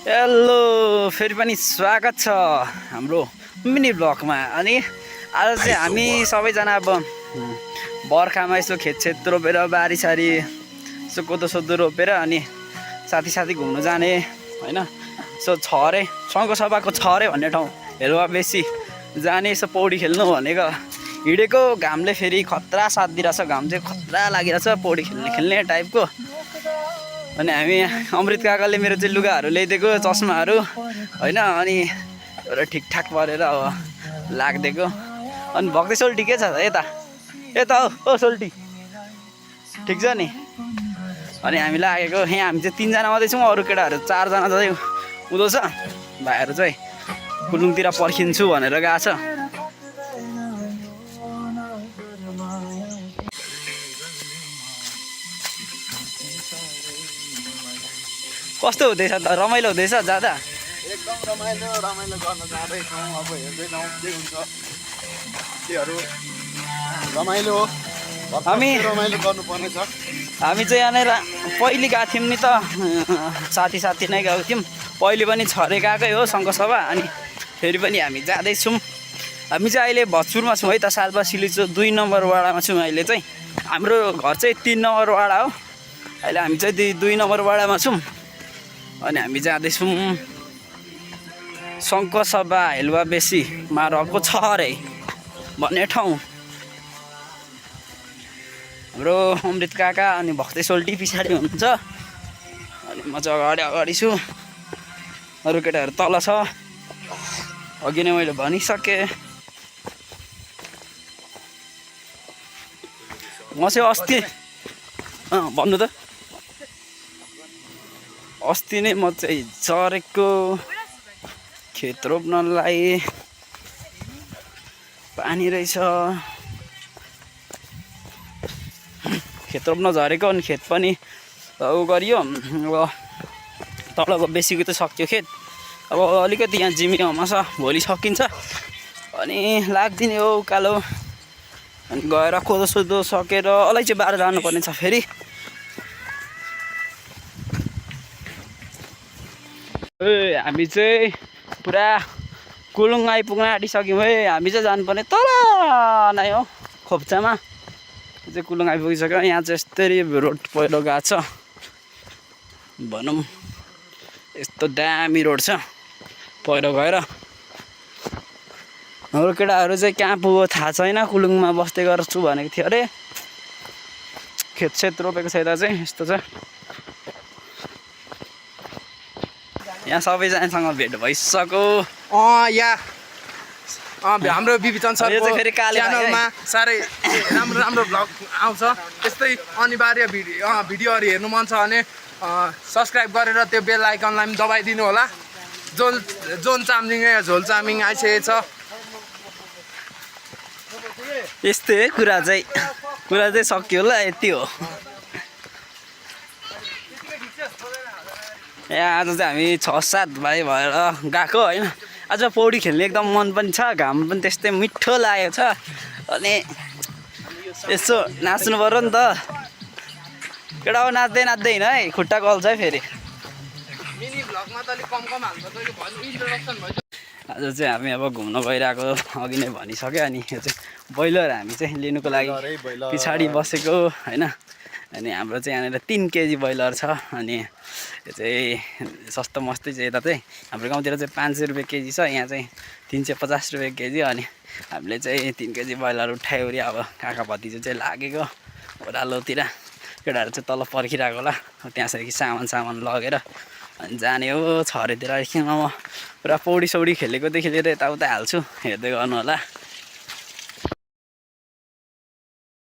Hello फेरि पनि स्वागत छ हाम्रो मिनी ब्लगमा। अनि आज चाहिँ हामी सबैजना अब बर्खामा यसो खेतछेत रोपेर बारीसारी यसो कोदो सोदो रोपेर अनि साथी साथी घुम्नु जाने होइन। यसो छरे शङ्खसभाको छरे भन्ने ठाउँ हेलुवा बेसी जाने, यसो पौडी खेल्नु भनेको। हिँडेको घामले फेरि खतरा साथ दिइरहेछ, घाम चाहिँ खतरा लागिरहेछ पौडी खेल्ने टाइपको। अनि हामी अमृत काकाले मेरो चाहिँ लुगाहरू ल्याइदिएको, चस्माहरू होइन, अनि एउटा ठिकठाक परेर अब लाग्दिएको। अनि भक्ति सोल्टी के छ यता यता हो सोल्टी ठिक छ नि। अनि हामी लागेको यहाँ, हामी चाहिँ 3जना मात्रै छौँ, अरू केटाहरू 4जना चाहिँ उँधो छ। भाइहरू चाहिँ कुलुङतिर पर्खिन्छु भनेर गएको छ। कस्तो हुँदैछ त? रमाइलो हुँदैछ जाँदा? एकदम रमाइलो गर्न जाँदैछौँ। अब हेर्दैछौँ के हुन्छ, त्योहरू रमाइलो हो। हामी रमाइलो गर्नुपर्ने छ। हामी चाहिँ यहाँनिर पहिले गएको थियौँ नि त, साथी नै गएको थियौँ। पहिले पनि छरे गएकै हो शङ्खसभा, अनि फेरि पनि हामी जाँदैछौँ। हामी चाहिँ अहिले भत्सुरमा छौँ है त, सालपा सिलिचो 2 नम्बर वाडामा छौँ अहिले चाहिँ। हाम्रो घर चाहिँ 3 नम्बर वाडा हो, अहिले हामी चाहिँ 2 नम्बर वाडामा छौँ। अनि हामी जाँदैछौँ शङ्खसभा हेलुवा बेसीमा रहेको छरे भन्ने ठाउँ। हाम्रो अमृत काका अनि भक्ति सोल्टी पछाडि हुनुहुन्छ, अनि म चाहिँ अगाडि छु। अरू केटाहरू तल छ, अघि नै मैले भनिसकेँ। म चाहिँ अस्ति भन्नु त, अस्ति नै म चाहिँ झरेको खेत रोप्नलाई। पानी रहेछ, खेत रोप्न झरेको। अनि खेत पनि उ गरियो, अब तलको बेसीको त सक्यो खेत। अब अलिकति यहाँ जिमीमा छ, भोलि सकिन्छ। अनि लाग्दिने हो उकालो। अनि गएर कोदो सोदो सकेर अलैँची बार जानुपर्ने छ फेरि। हामी चाहिँ पुरा कुलुङ आइपुग्न आँटिसक्यौँ है। हामी चाहिँ जानुपर्ने तल नै हो खोप्चामा, चाहिँ कुलुङ आइपुगिसक्यो। यहाँ चाहिँ यस्तरी रोड पहिरो गएको छ भनौँ, यस्तो दामी रोड छ पहिरो गएर। हाम्रो केटाहरू चाहिँ कहाँ पुग्यो थाहा छैन, कुलुङमा बस्दै गर्छु भनेको थियो अरे। खेतसेत रोपेको छ यता चाहिँ, यस्तो छ। यहाँ सबैजनासँग भेट भइसक्यो। हाम्रो बिबिचन सरको फेरि च्यानलमा साह्रै राम्रो भ्लग आउँछ। त्यस्तै अनिवार्य भिडियोहरू हेर्नु मन छ भने सब्सक्राइब गरेर त्यो बेल आइकनलाई पनि दबाइदिनु होला। जोन चामलिङ झोल चामलिङ आइसकेको छ। यस्तै है कुरा चाहिँ सक्यो ल, यति हो। यहाँ आज चाहिँ हामी 6-7 भाइ भएर गएको होइन। आज पौडी खेल्ने एकदम मन पनि छ, घाम पनि त्यस्तै मिठो लागेको छ। अनि यसो नाच्नु पर्यो नि त केटा हो, नाच्दै होइन है, खुट्टा गल्छ है फेरि। मिनी भ्लगमा त अलिक कम हाल्नुपर्छ कि इन्ट्रोडक्सन भयो। आज चाहिँ हामी अब घुम्न गइरहेको अघि नै भनिसक्यो। अनि यो चाहिँ ब्रोइलर हामी चाहिँ लिनुको लागि पछाडि बसेको होइन। अनि हाम्रो चाहिँ यहाँनिर 3 केजी ब्रोइलर छ। अनि यो चाहिँ सस्तो मस्तै चाहिँ यता चाहिँ हाम्रो गाउँतिर चाहिँ 500 रुपियाँ केजी छ, यहाँ चाहिँ 350 रुपियाँ केजी। अनि हामीले चाहिँ 3 केजी ब्रोइलर उठायो अरे। अब काका भतिजो चाहिँ लागेको ओह्रालोतिर, केटाहरू चाहिँ तल पर्खिरहेको होला। त्यहाँसम्म सामान लगेर अनि जाने हो छरेतिर। एकछिनमा म पुरा पौडी सौडी खेलेकोदेखि लिएर यताउता हाल्छु, हेर्दै गर्नु होला।